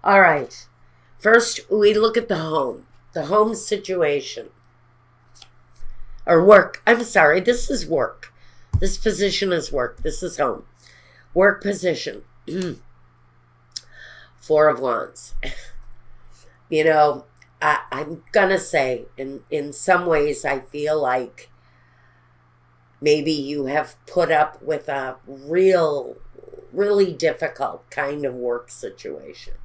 All right. First, we look at the home situation. Or work. I'm sorry, this is work. This position is work. This is home. Work position. Four of Wands. You know, I'm going to say, in some ways, I feel like maybe you have put up with a really difficult kind of work situation.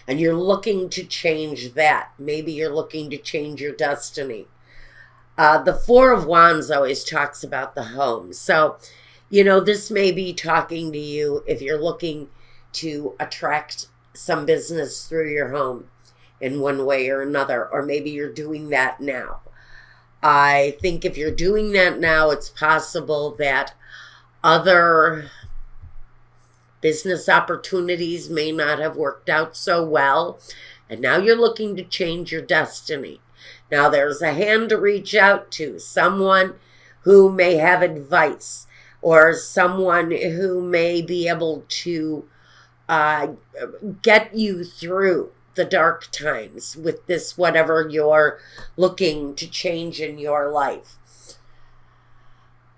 And you're looking to change that. Maybe you're looking to change your destiny. The Four of Wands always talks about the home. So, this may be talking to you if you're looking to attract some business through your home in one way or another, or maybe you're doing that now. I think if you're doing that now, it's possible that other business opportunities may not have worked out so well, and now you're looking to change your destiny. Now there's a hand to reach out to, someone who may have advice, or someone who may be able to get you through the dark times with this, whatever you're looking to change in your life.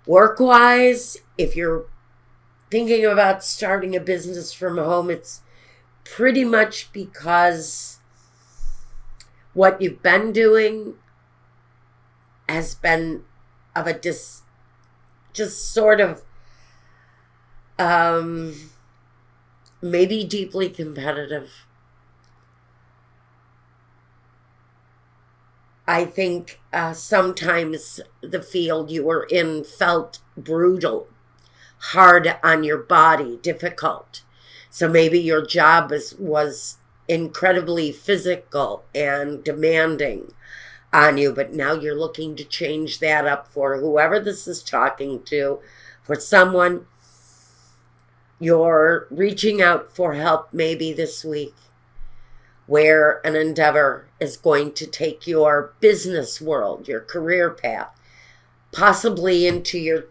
Work-wise, if you're thinking about starting a business from home, it's pretty much because what you've been doing has been of a just sort of maybe deeply competitive. I think sometimes the field you were in felt brutal, hard on your body, difficult. So maybe your job was incredibly physical and demanding on you, but now you're looking to change that up for whoever this is talking to, for someone. You're reaching out for help maybe this week, where an endeavor is going to take your business world, your career path, possibly into your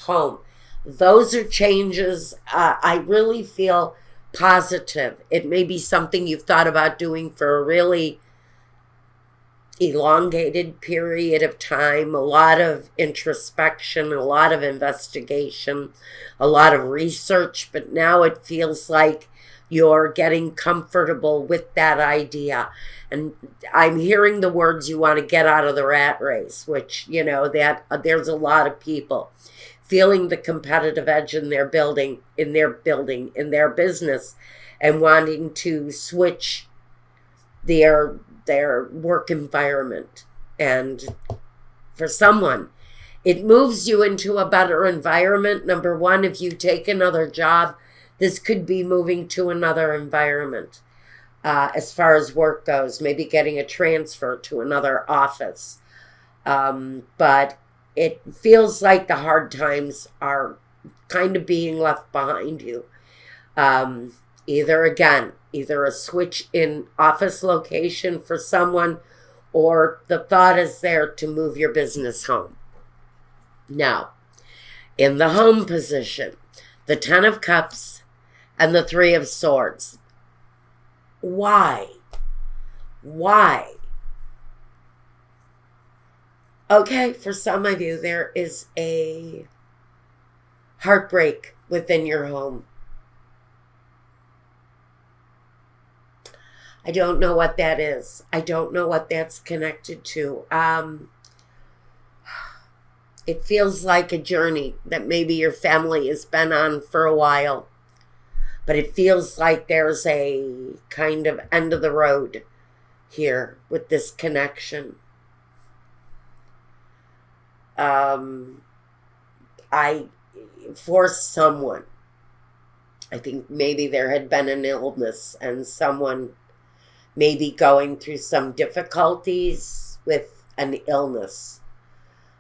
home. Those are changes I really feel positive. It may be something you've thought about doing for a really elongated period of time, a lot of introspection, a lot of investigation, a lot of research, but now it feels like you're getting comfortable with that idea. And I'm hearing the words, you want to get out of the rat race, which, that there's a lot of people feeling the competitive edge in their business, and wanting to switch their work environment. And for someone, it moves you into a better environment. Number one, if you take another job, this could be moving to another environment as far as work goes, maybe getting a transfer to another office. But it feels like the hard times are kind of being left behind you. Either a switch in office location for someone, or the thought is there to move your business home. Now, in the home position, the Ten of Cups and the Three of Swords. Why? Okay, for some of you, there is a heartbreak within your home. I don't know what that is. I don't know what that's connected to. It feels like a journey that maybe your family has been on for a while, but it feels like there's a kind of end of the road here with this connection. For someone, I think maybe there had been an illness, and someone may be going through some difficulties with an illness.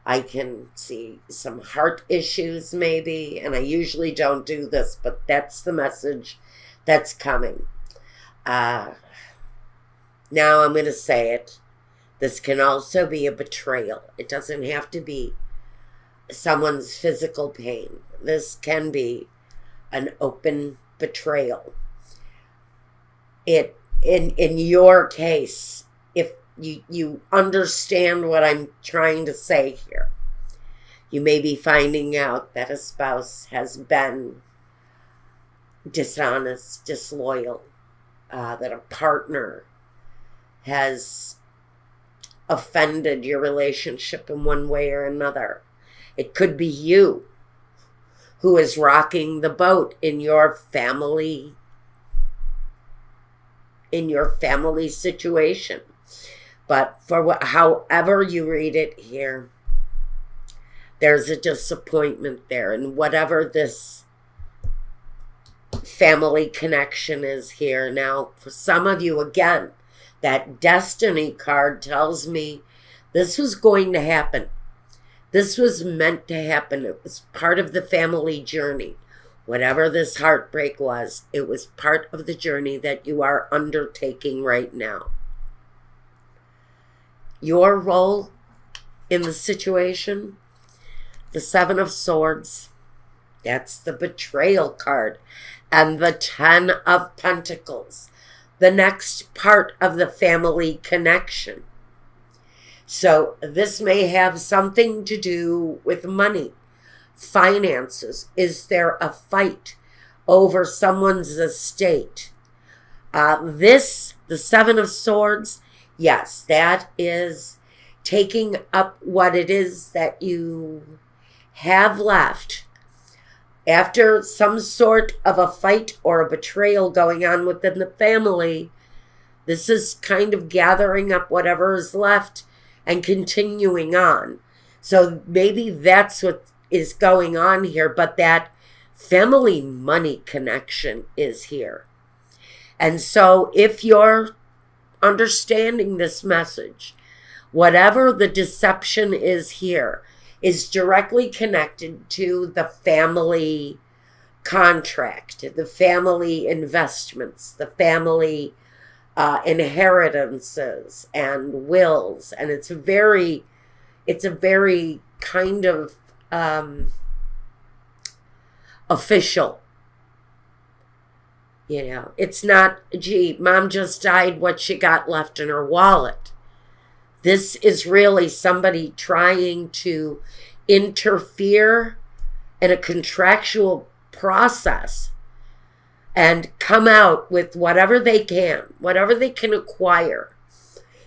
I can see some heart issues maybe, and I usually don't do this, but that's the message that's coming. Now I'm going to say it. This can also be a betrayal. It doesn't have to be someone's physical pain. This can be an open betrayal. It in your case, if you understand what I'm trying to say here, you may be finding out that a spouse has been dishonest, disloyal, that a partner has offended your relationship in one way or another. It could be you who is rocking the boat in your family situation. But for however you read it here, there's a disappointment there. And whatever this family connection is here. Now, for some of you, again, that destiny card tells me this was going to happen. This was meant to happen. It was part of the family journey. Whatever this heartbreak was, it was part of the journey that you are undertaking right now. Your role in the situation, the Seven of Swords, that's the betrayal card, and the Ten of Pentacles, the next part of the family connection. So this may have something to do with money, finances. Is there a fight over someone's estate? The Seven of Swords, yes, that is taking up what it is that you have left after some sort of a fight or a betrayal going on within the family. This is kind of gathering up whatever is left and continuing on. So maybe that's what is going on here, but that family money connection is here. And so if you're understanding this message, whatever the deception is here is directly connected to the family contract, the family investments, the family inheritances and wills. And it's a very kind of official. You know, it's not, gee, mom just died, what she got left in her wallet. This is really somebody trying to interfere in a contractual process and come out with whatever they can acquire.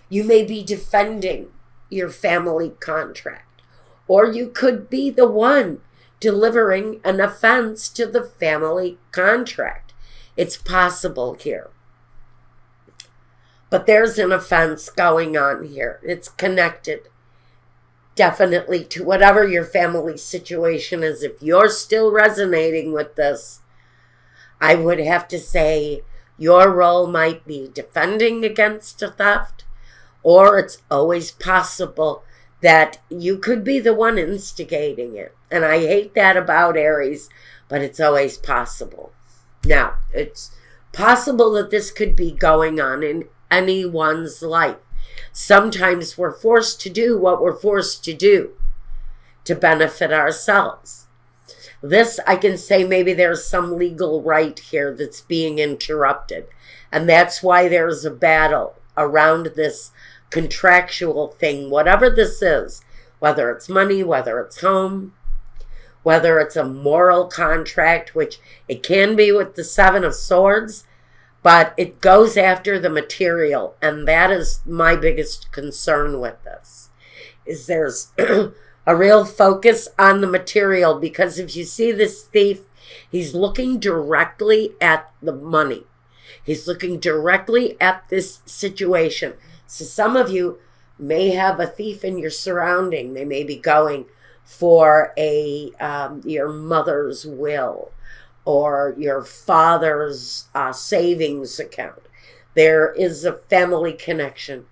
You may be defending your family contract, or you could be the one delivering an offense to the family contract. It's possible here. But there's an offense going on here. It's connected definitely to whatever your family situation is. If you're still resonating with this, I would have to say your role might be defending against a theft, or it's always possible that you could be the one instigating it. And I hate that about Aries, but it's always possible. Now, it's possible that this could be going on in anyone's life. Sometimes we're forced to do what we're forced to do to benefit ourselves. This, I can say maybe there's some legal right here that's being interrupted. And that's why there's a battle around this contractual thing, whatever this is, whether it's money, whether it's home, whether it's a moral contract, which it can be with the Seven of Swords, but it goes after the material. And that is my biggest concern with this, is there's a real focus on the material, because if you see this thief, he's looking directly at the money. He's looking directly at this situation. So some of you may have a thief in your surrounding. They may be going for your mother's will or your father's savings account. There is a family connection,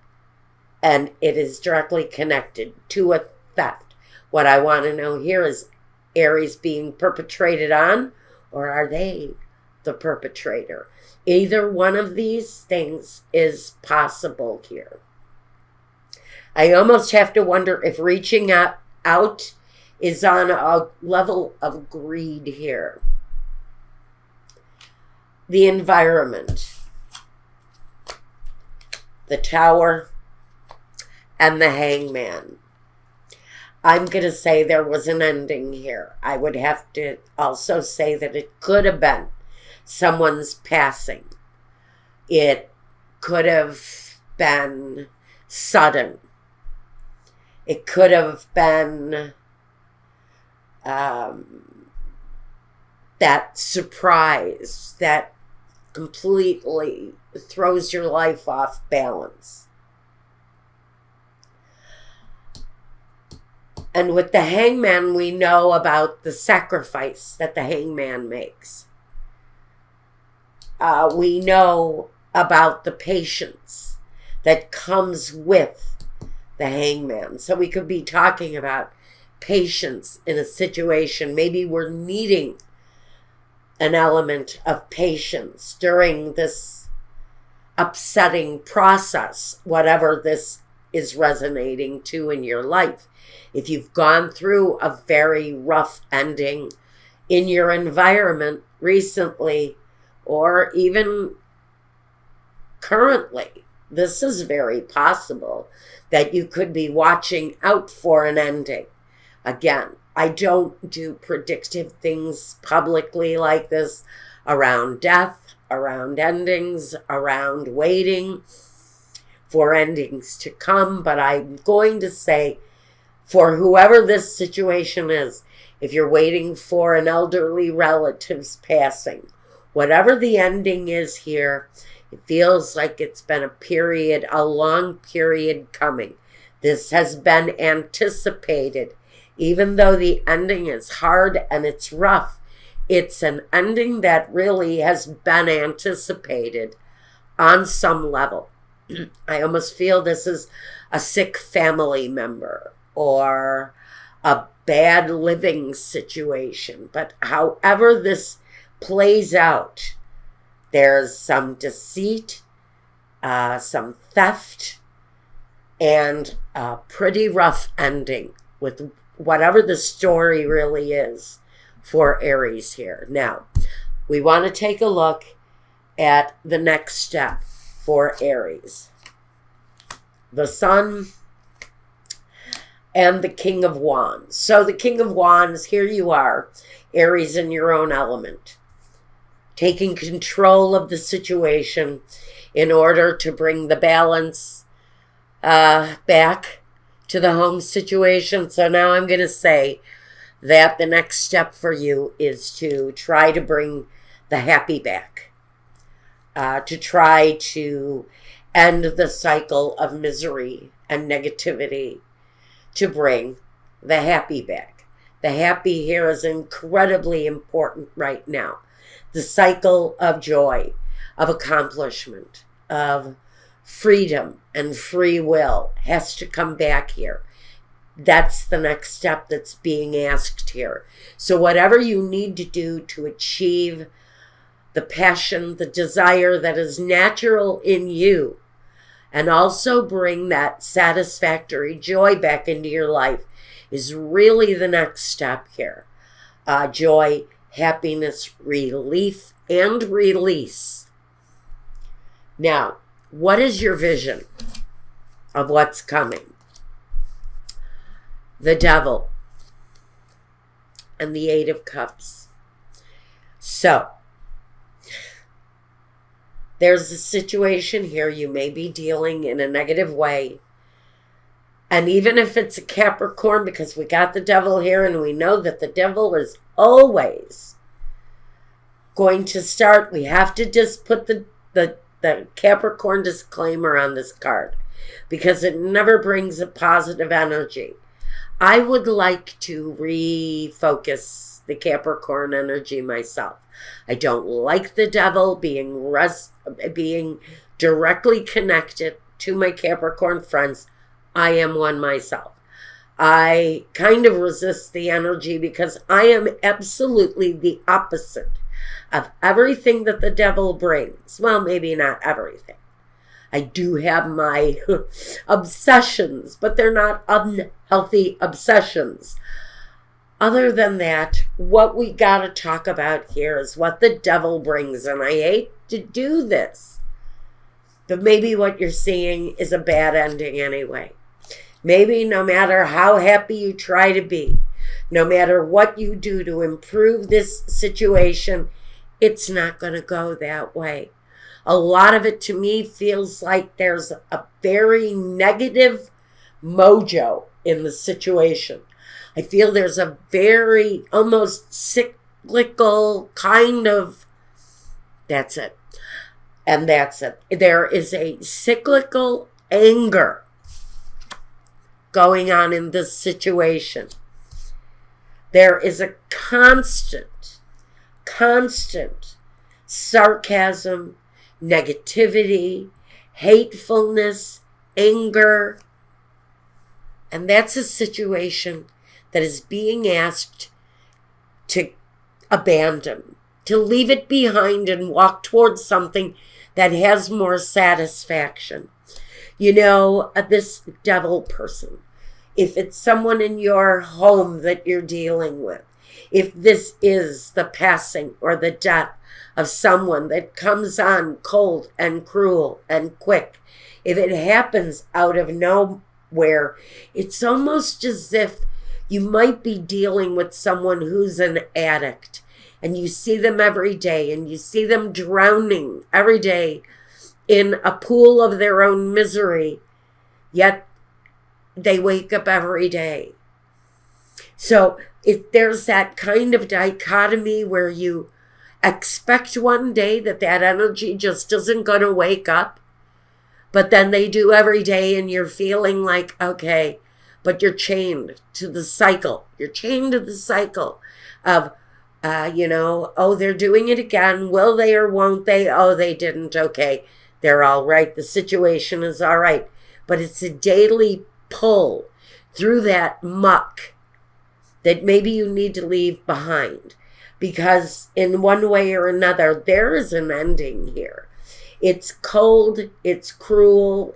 and it is directly connected to a theft. What I want to know here is Aries being perpetrated on, or are they the perpetrator? Either one of these things is possible here. I almost have to wonder if reaching out is on a level of greed here. The environment. the Tower, and the Hangman. I'm going to say there was an ending here. I would have to also say that it could have been someone's passing. It could have been sudden. It could have been that surprise that completely throws your life off balance. And with the Hangman, we know about the sacrifice that the Hangman makes. We know about the patience that comes with the Hangman. So we could be talking about patience in a situation. Maybe we're needing an element of patience during this upsetting process, whatever this is resonating to in your life. If you've gone through a very rough ending in your environment recently, or even currently, this is very possible that you could be watching out for an ending. Again, I don't do predictive things publicly like this around death, around endings, around waiting for endings to come. But I'm going to say, for whoever this situation is, if you're waiting for an elderly relative's passing, whatever the ending is here, it feels like it's been a long period coming. This has been anticipated. Even though the ending is hard and it's rough, it's an ending that really has been anticipated on some level. I almost feel this is a sick family member or a bad living situation. But however this plays out, there's some deceit, some theft, and a pretty rough ending with whatever the story really is for Aries here. Now, we want to take a look at the next step for Aries. The Sun and the King of Wands. So the King of Wands, here you are, Aries in your own element, taking control of the situation in order to bring the balance back to the home situation. So now I'm going to say that the next step for you is to try to bring the happy back, to try to end the cycle of misery and negativity, to bring the happy back. The happy here is incredibly important right now. The cycle of joy, of accomplishment, of freedom and free will has to come back here. That's the next step that's being asked here. So whatever you need to do to achieve the passion, the desire that is natural in you, and also bring that satisfactory joy back into your life is really the next step here. Joy, happiness, relief, and release. Now, what is your vision of what's coming? The Devil and the Eight of Cups. So, there's a situation here you may be dealing in a negative way. And even if it's a Capricorn, because we got the Devil here and we know that the Devil is always going to start, we have to just put the Capricorn disclaimer on this card because it never brings a positive energy. I would like to refocus the Capricorn energy myself. I don't like the Devil being directly connected to my Capricorn friends. I am one myself. I kind of resist the energy because I am absolutely the opposite of everything that the Devil brings. Well, maybe not everything. I do have my obsessions, but they're not unhealthy obsessions. Other than that, what we got to talk about here is what the Devil brings, and I hate to do this. But maybe what you're seeing is a bad ending anyway. Maybe no matter how happy you try to be, no matter what you do to improve this situation, it's not going to go that way. A lot of it to me feels like there's a very negative mojo in the situation. I feel there's a very almost cyclical kind of, that's it. And that's it. There is a cyclical anger going on in this situation. There is a constant sarcasm, negativity, hatefulness, anger. And that's a situation that is being asked to abandon, to leave it behind and walk towards something that has more satisfaction. You know, this devil person, if it's someone in your home that you're dealing with, if this is the passing or the death of someone that comes on cold and cruel and quick, if it happens out of nowhere, it's almost as if you might be dealing with someone who's an addict, and you see them every day, and you see them drowning every day in a pool of their own misery, yet they wake up every day. So there's that kind of dichotomy where you expect one day that energy just isn't going to wake up, but then they do every day, and you're feeling like, okay, but you're chained to the cycle. You're chained to the cycle of, oh, they're doing it again. Will they or won't they? Oh, they didn't. Okay, they're all right. The situation is all right. But it's a daily pull through that muck that maybe you need to leave behind, because in one way or another, there is an ending here. It's cold, it's cruel,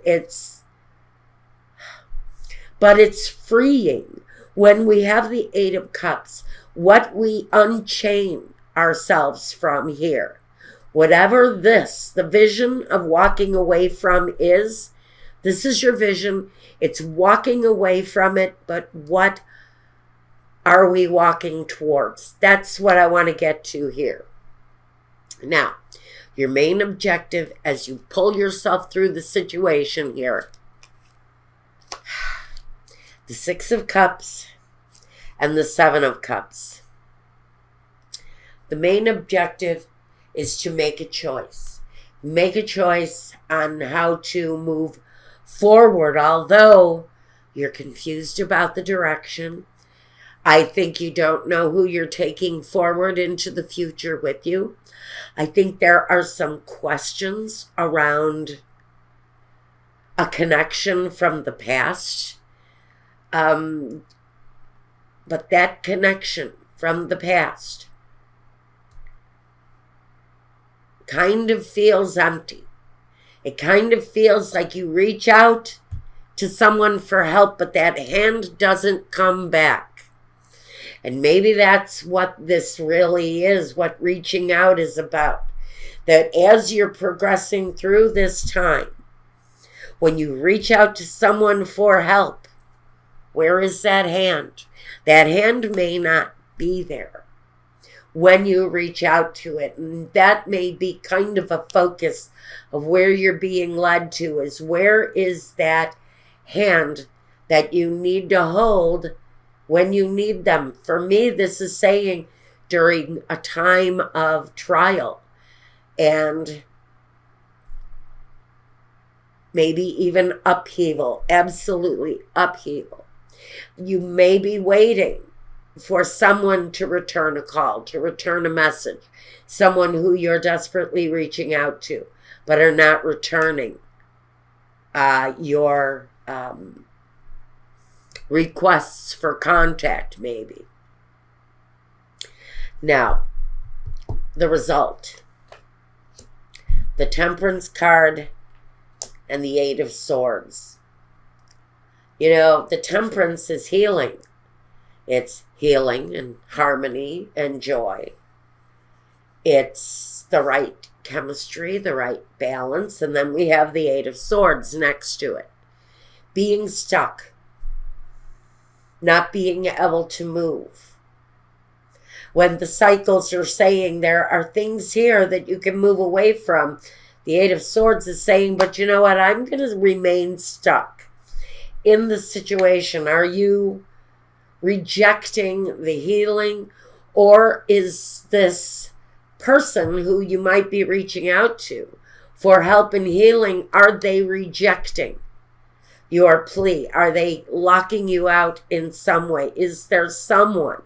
but it's freeing. When we have the Eight of Cups, what we unchain ourselves from here, whatever the vision of walking away from is, this is your vision. It's walking away from it, but what are we walking towards? That's what I want to get to here. Now, your main objective as you pull yourself through the situation here, the Six of Cups and the Seven of Cups. The main objective is to make a choice. Make a choice on how to move forward, although you're confused about the direction. I think you don't know who you're taking forward into the future with you. I think there are some questions around a connection from the past. But that connection from the past kind of feels empty. It kind of feels like you reach out to someone for help, but that hand doesn't come back. And maybe that's what this really is, what reaching out is about. That as you're progressing through this time, when you reach out to someone for help, where is that hand? That hand may not be there when you reach out to it. And that may be kind of a focus of where you're being led to, is where is that hand that you need to hold when you need them. For me, this is saying during a time of trial and maybe even upheaval, absolutely upheaval. You may be waiting for someone to return a call, to return a message, someone who you're desperately reaching out to, but are not returning your requests for contact, maybe. Now, the result. The Temperance card and the Eight of Swords. You know, the Temperance is healing. It's healing and harmony and joy. It's the right chemistry, the right balance, and then we have the Eight of Swords next to it. Being stuck, not being able to move. When the cycles are saying there are things here that you can move away from, the Eight of Swords is saying, but you know what, I'm going to remain stuck in the situation. Are you rejecting the healing, or is this person who you might be reaching out to for help and healing, are they rejecting your plea? Are they locking you out in some way? Is there someone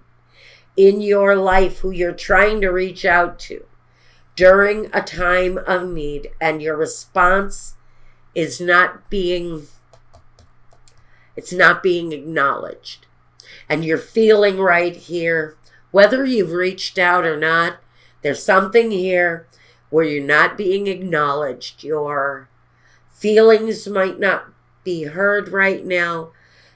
in your life who you're trying to reach out to during a time of need, and your response is not being acknowledged? And you're feeling right here, whether you've reached out or not, there's something here where you're not being acknowledged. Your feelings might not be heard right now,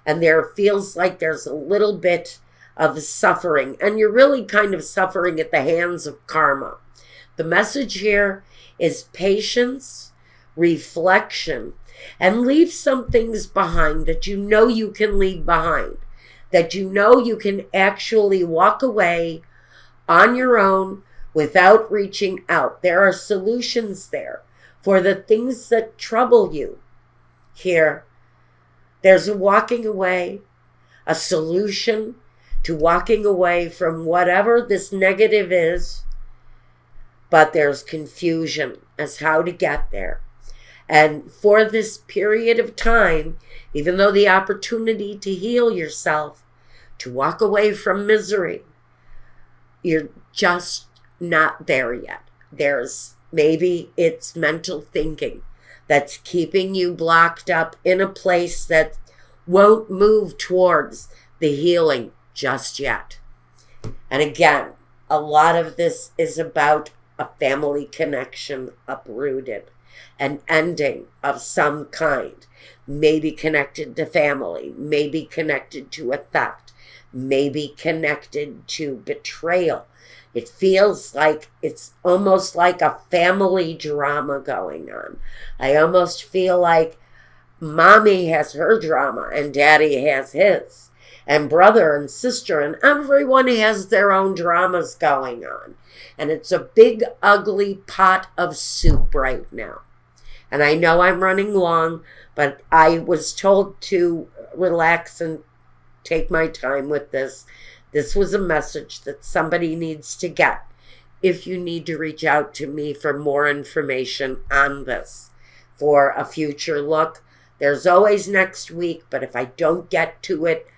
and there feels like there's a little bit of suffering, and you're really kind of suffering at the hands of karma. The message here is patience, reflection, and leave some things behind that you know you can leave behind, that you know you can actually walk away on your own without reaching out. There are solutions there for the things that trouble you. Here, there's a walking away, a solution to walking away from whatever this negative is, but there's confusion as how to get there. And for this period of time, even though the opportunity to heal yourself, to walk away from misery, you're just not there yet. Maybe it's mental thinking that's keeping you blocked up in a place that won't move towards the healing just yet. And again, a lot of this is about a family connection uprooted, an ending of some kind, maybe connected to family, maybe connected to a theft, maybe connected to betrayal. It feels like it's almost like a family drama going on. I almost feel like mommy has her drama and daddy has his, and brother and sister, and everyone has their own dramas going on. And it's a big, ugly pot of soup right now. And I know I'm running long, but I was told to relax and take my time with this. This was a message that somebody needs to get. If you need to reach out to me for more information on this, for a future look, there's always next week, but if I don't get to it